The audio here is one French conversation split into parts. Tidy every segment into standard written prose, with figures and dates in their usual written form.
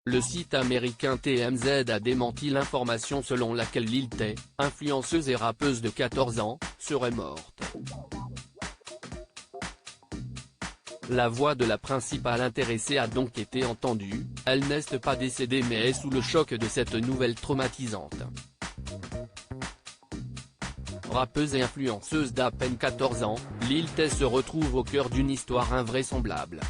Le site américain TMZ a démenti l'information selon laquelle Lil Tay, influenceuse et rappeuse de 14 ans, serait morte. La voix de la principale intéressée a donc été entendue, elle n'est pas décédée mais est sous le choc de cette nouvelle traumatisante. Rappeuse et influenceuse d'à peine 14 ans, Lil Tay se retrouve au cœur d'une histoire invraisemblable.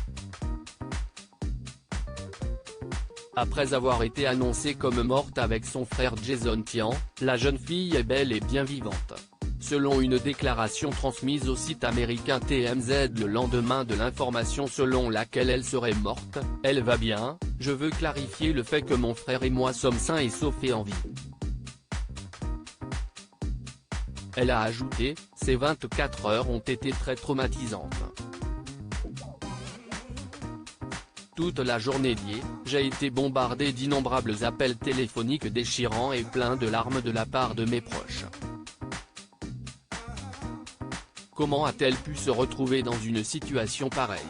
Après avoir été annoncée comme morte avec son frère Jason Tian, la jeune fille est belle et bien vivante. Selon une déclaration transmise au site américain TMZ le lendemain de l'information selon laquelle elle serait morte, « Elle va bien, je veux clarifier le fait que mon frère et moi sommes sains et saufs et en vie ». Elle a ajouté, « Ces 24 heures ont été très traumatisantes. Toute la journée d'hier, j'ai été bombardée d'innombrables appels téléphoniques déchirants et pleins de larmes de la part de mes proches. Comment a-t-elle pu se retrouver dans une situation pareille ?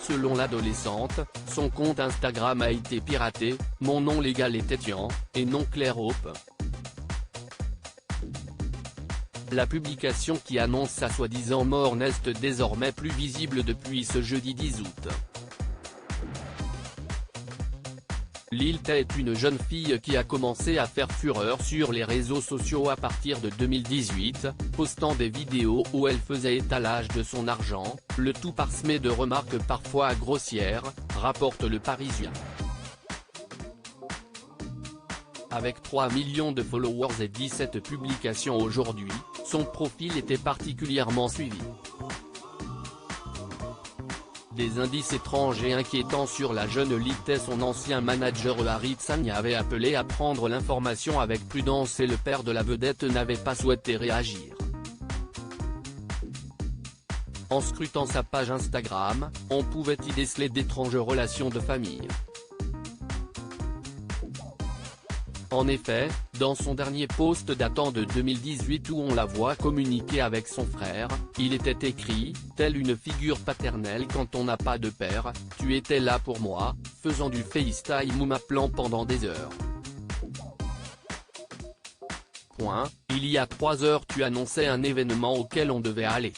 Selon l'adolescente, son compte Instagram a été piraté, mon nom légal était Tian, et non Claire Hope. La publication qui annonce sa soi-disant mort n'est désormais plus visible depuis ce jeudi 10 août. Lil Tay est une jeune fille qui a commencé à faire fureur sur les réseaux sociaux à partir de 2018, postant des vidéos où elle faisait étalage de son argent, le tout parsemé de remarques parfois grossières, rapporte Le Parisien. Avec 3 millions de followers et 17 publications aujourd'hui, son profil était particulièrement suivi. Des indices étranges et inquiétants sur la jeune Lil Tay. Son ancien manager Harry Tsang avait appelé à prendre l'information avec prudence et le père de la vedette n'avait pas souhaité réagir. En scrutant sa page Instagram, on pouvait y déceler d'étranges relations de famille. En effet, dans son dernier post datant de 2018 où on la voit communiquer avec son frère, il était écrit « Telle une figure paternelle quand on n'a pas de père, tu étais là pour moi, faisant du FaceTime ou m'appelant pendant des heures. » Il y a 3 heures tu annonçais un événement auquel on devait aller.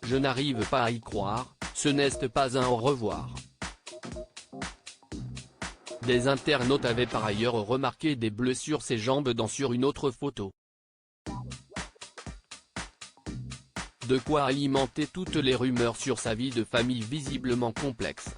Je n'arrive pas à y croire, ce n'est pas un au revoir. Des internautes avaient par ailleurs remarqué des bleus sur ses jambes sur une autre photo. De quoi alimenter toutes les rumeurs sur sa vie de famille visiblement complexe.